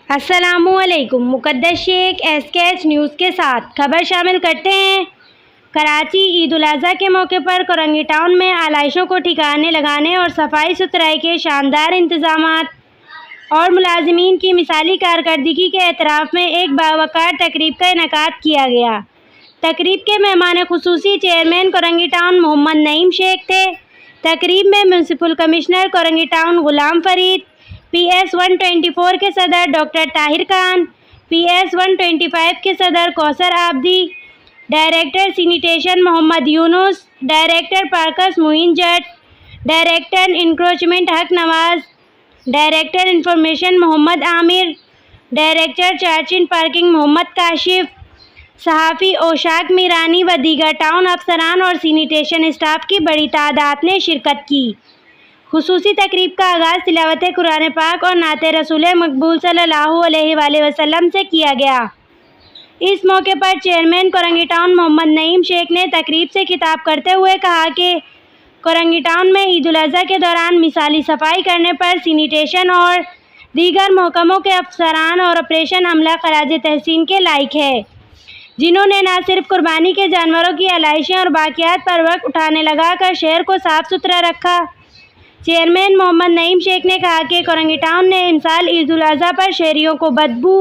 السلام علیکم۔ مقدس شیخ SKH نیوز کے ساتھ خبر شامل کرتے ہیں۔ کراچی عید الاضحیٰ کے موقع پر کورنگی ٹاؤن میں آلائشوں کو ٹھکانے لگانے اور صفائی ستھرائی کے شاندار انتظامات اور ملازمین کی مثالی کارکردگی کے اعتراف میں ایک باوقار تقریب کا انعقاد کیا گیا۔ تقریب کے مہمان خصوصی چیئرمین کورنگی ٹاؤن محمد نعیم شیخ تھے۔ تقریب میں municipal commissioner Korangi town Ghulam Farid, PS 124 کے صدر ڈاکٹر طاہر خان، PS 125 کے صدر کوثر آبدی، ڈائریکٹر سینیٹیشن محمد یونس، ڈائریکٹر پارکس معین جٹ، ڈائریکٹر انکروچمنٹ حق نواز، ڈائریکٹر انفارمیشن محمد عامر، ڈائریکٹر چارجنگ پارکنگ محمد کاشف، صحافی اوشاق میرانی و دیگر ٹاؤن افسران اور سینیٹیشن اسٹاف کی بڑی تعداد نے شرکت کی۔ خصوصی تقریب کا آغاز تلاوت قرآن پاک اور نعت رسول مقبول صلی اللہ علیہ وآلہ وسلم سے کیا گیا۔ اس موقع پر چیئرمین کورنگی ٹاؤن محمد نعیم شیخ نے تقریب سے خطاب کرتے ہوئے کہا کہ کورنگی ٹاؤن میں عید الاضحیٰ کے دوران مثالی صفائی کرنے پر سینیٹیشن اور دیگر محکموں کے افسران اور آپریشن عملہ خراج تحسین کے لائق ہے، جنہوں نے نہ صرف قربانی کے جانوروں کی آلائشیں اور باقیات پر وقت اٹھانے لگا کر شہر کو صاف ستھرا رکھا۔ چیئرمین محمد نعیم شیخ نے کہا کہ کورنگی ٹاؤن نے امسال عید الاضحیٰ پر شہریوں کو بدبو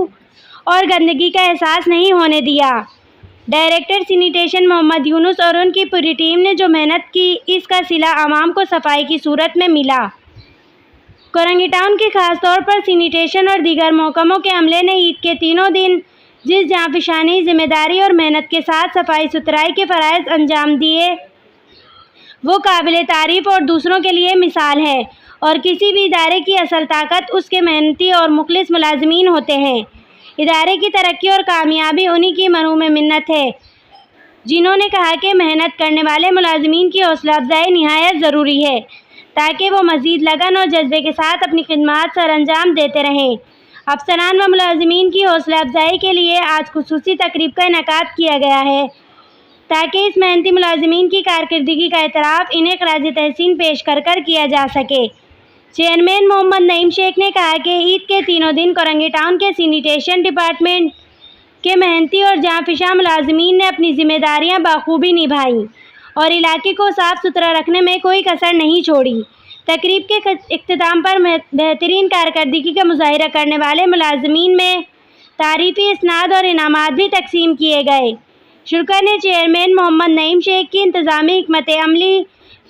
اور گندگی کا احساس نہیں ہونے دیا۔ ڈائریکٹر سینیٹیشن محمد یونس اور ان کی پوری ٹیم نے جو محنت کی، اس کا صلہ عوام کو صفائی کی صورت میں ملا۔ کورنگی ٹاؤن کی خاص طور پر سینیٹیشن اور دیگر محکموں کے عملے نے عید کے تینوں دن جس جانفشانی، ذمہ داری اور محنت کے ساتھ صفائی ستھرائی کے فرائض انجام دیے، وہ قابل تعریف اور دوسروں کے لیے مثال ہے، اور کسی بھی ادارے کی اصل طاقت اس کے محنتی اور مخلص ملازمین ہوتے ہیں۔ ادارے کی ترقی اور کامیابی انہی کی مرہون منت ہے۔ جنہوں نے کہا کہ محنت کرنے والے ملازمین کی حوصلہ افزائی نہایت ضروری ہے تاکہ وہ مزید لگن اور جذبے کے ساتھ اپنی خدمات سر انجام دیتے رہیں۔ افسران و ملازمین کی حوصلہ افزائی کے لیے آج خصوصی تقریب کا انعقاد کیا گیا ہے تاکہ اس محنتی ملازمین کی کارکردگی کا اعتراف انہیں خراج تحسین پیش کر کیا جا سکے۔ چیئرمین محمد نعیم شیخ نے کہا کہ عید کے تینوں دن کورنگی ٹاؤن کے سینیٹیشن ڈپارٹمنٹ کے محنتی اور جانفشاں ملازمین نے اپنی ذمہ داریاں بخوبی نبھائیں اور علاقے کو صاف ستھرا رکھنے میں کوئی کسر نہیں چھوڑی۔ تقریب کے اختتام پر بہترین کارکردگی کا مظاہرہ کرنے والے ملازمین میں تعریفی اسناد اور انعامات بھی تقسیم کیے گئے۔ شرکا نے چیئرمین محمد نعیم شیخ کی انتظامی حکمت عملی،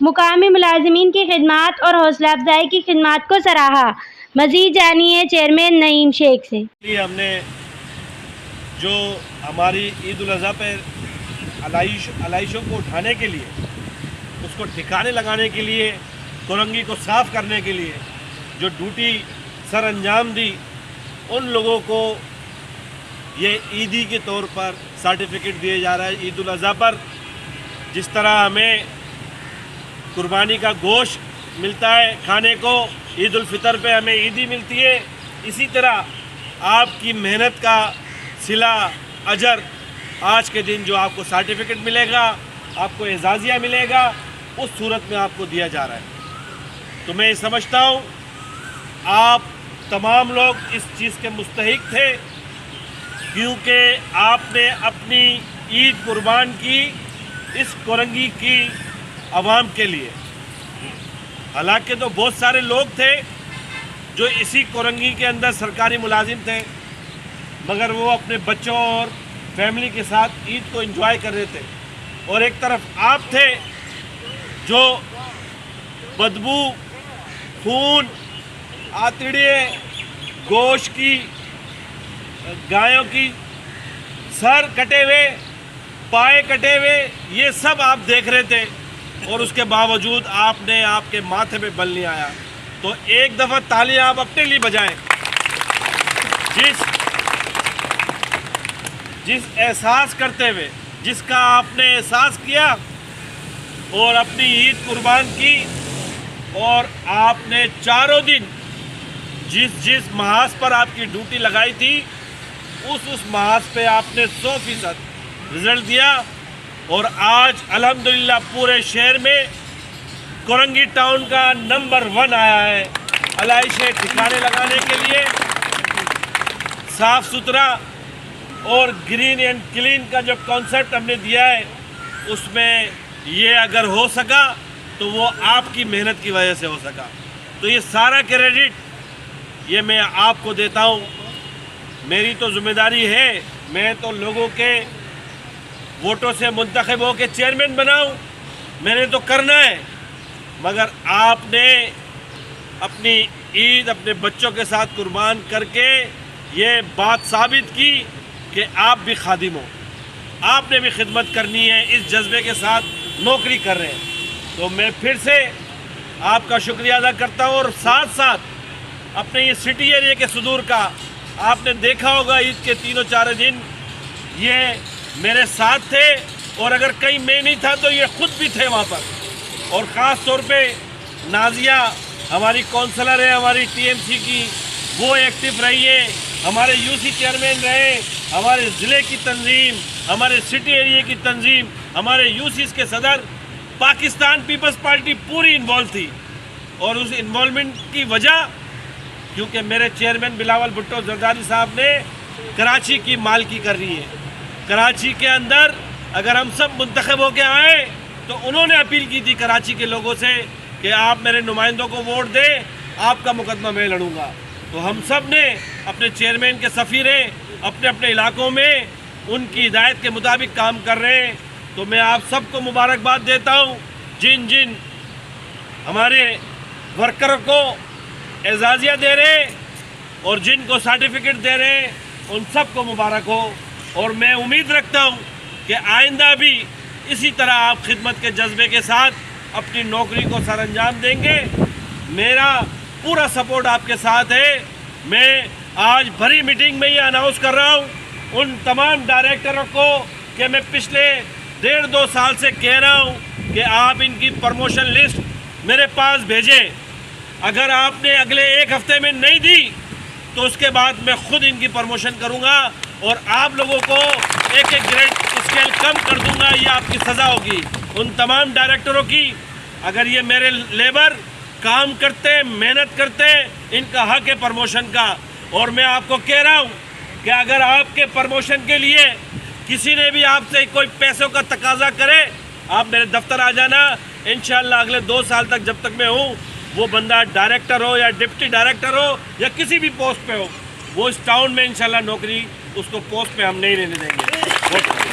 مقامی ملازمین کی خدمات اور حوصلہ افزائی کی خدمات کو سراہا۔ مزید جانیے چیئرمین نعیم شیخ سے۔ ہم نے جو ہماری عید الاضحیٰ پر علائشوں کو اٹھانے کے لیے، اس کو ٹھکانے لگانے کے لیے، کورنگی کو صاف کرنے کے لیے جو ڈیوٹی سر انجام دی، ان لوگوں کو یہ عیدی کے طور پر سرٹیفکیٹ دیے جا رہا ہے۔ عید الاضحیٰ پر جس طرح ہمیں قربانی کا گوشت ملتا ہے کھانے کو، عید الفطر پہ ہمیں عیدی ملتی ہے، اسی طرح آپ کی محنت کا صلہ اجر آج کے دن جو آپ کو سرٹیفکیٹ ملے گا، آپ کو اعزازیہ ملے گا، اس صورت میں آپ کو دیا جا رہا ہے۔ تو میں سمجھتا ہوں آپ تمام لوگ اس چیز کے مستحق تھے، کیونکہ آپ نے اپنی عید قربان کی اس کورنگی کی عوام کے لیے۔ حالانکہ تو بہت سارے لوگ تھے جو اسی کورنگی کے اندر سرکاری ملازم تھے، مگر وہ اپنے بچوں اور فیملی کے ساتھ عید کو انجوائے کر رہے تھے، اور ایک طرف آپ تھے جو بدبو، خون، آتڑیے، گوشت کی، گایوں کی سر کٹے ہوئے، پائے کٹے ہوئے، یہ سب آپ دیکھ رہے تھے، اور اس کے باوجود آپ نے آپ کے ماتھے پہ بل نہیں آیا۔ تو ایک دفعہ تالیاں آپ اپنے لیے بجائیں، جس احساس کرتے ہوئے، جس کا آپ نے احساس کیا اور اپنی عید قربان کی، اور آپ نے چاروں دن جس محاذ پر آپ کی ڈیوٹی لگائی تھی، اس محاذ پہ آپ نے 100% رزلٹ دیا، اور آج الحمدللہ پورے شہر میں کورنگی ٹاؤن کا نمبر 1 آیا ہے علائشیں ٹھکانے لگانے کے لیے۔ صاف ستھرا اور گرین اینڈ کلین کا جو کانسیپٹ ہم نے دیا ہے اس میں یہ اگر ہو سکا تو وہ آپ کی محنت کی وجہ سے ہو سکا. تو یہ سارا کریڈٹ یہ میں آپ کو دیتا ہوں. میری تو ذمہ داری ہے میں تو لوگوں کے ووٹوں سے منتخب ہو کے چیئرمین بناؤں, میں نے تو کرنا ہے, مگر آپ نے اپنی عید اپنے بچوں کے ساتھ قربان کر کے یہ بات ثابت کی کہ آپ بھی خادم ہو, آپ نے بھی خدمت کرنی ہے, اس جذبے کے ساتھ نوکری کر رہے ہیں. تو میں پھر سے آپ کا شکریہ ادا کرتا ہوں, اور ساتھ ساتھ اپنے یہ سٹی ایریا کے صدور کا آپ نے دیکھا ہوگا عید کے 3-4 دن یہ میرے ساتھ تھے, اور اگر کہیں میں نہیں تھا تو یہ خود بھی تھے وہاں پر. اور خاص طور پہ نازیہ ہماری کونسلر ہے ہماری ٹی ایم سی کی, وہ ایکٹیو رہی ہے, ہمارے یو سی چیئرمین رہے, ہمارے ضلع کی تنظیم, ہمارے سٹی ایریا کی تنظیم, ہمارے یو سیز کے صدر, پاکستان پیپلز پارٹی پوری انوالو تھی. اور اس انوالومنٹ کی وجہ کیونکہ میرے چیئرمین بلاول بھٹو زرداری صاحب نے کراچی کی مالکی کر رہی ہے. کراچی کے اندر اگر ہم سب منتخب ہو کے آئیں تو انہوں نے اپیل کی تھی کراچی کے لوگوں سے کہ آپ میرے نمائندوں کو ووٹ دیں, آپ کا مقدمہ میں لڑوں گا. تو ہم سب نے اپنے چیئرمین کے سفیریں اپنے اپنے علاقوں میں ان کی ہدایت کے مطابق کام کر رہے ہیں. تو میں آپ سب کو مبارکباد دیتا ہوں, جن جن ہمارے ورکر کو اعزازیہ دے رہے ہیں اور جن کو سرٹیفکیٹ دے رہے ہیں ان سب کو مبارک ہو. اور میں امید رکھتا ہوں کہ آئندہ بھی اسی طرح آپ خدمت کے جذبے کے ساتھ اپنی نوکری کو سر انجام دیں گے. میرا پورا سپورٹ آپ کے ساتھ ہے. میں آج بھری میٹنگ میں یہ اناؤنس کر رہا ہوں ان تمام ڈائریکٹروں کو کہ میں پچھلے 1.5-2 سال سے کہہ رہا ہوں کہ آپ ان کی پروموشن لسٹ میرے پاس بھیجیں. اگر آپ نے اگلے 1 ہفتے میں نہیں دی تو اس کے بعد میں خود ان کی پروموشن کروں گا اور آپ لوگوں کو ایک گریڈ اسکیل کم کر دوں گا. یہ آپ کی سزا ہوگی ان تمام ڈائریکٹروں کی. اگر یہ میرے لیبر کام کرتے محنت کرتے ان کا حق ہے پروموشن کا. اور میں آپ کو کہہ رہا ہوں کہ اگر آپ کے پروموشن کے لیے کسی نے بھی آپ سے کوئی پیسوں کا تقاضا کرے آپ میرے دفتر آ جانا. انشاءاللہ اگلے 2 سال تک جب تک میں ہوں وہ بندہ ڈائریکٹر ہو یا ڈپٹی ڈائریکٹر ہو یا کسی بھی پوسٹ پہ ہو وہ اس ٹاؤن میں انشاءاللہ نوکری اس کو پوسٹ پہ ہم نہیں لینے دیں گے.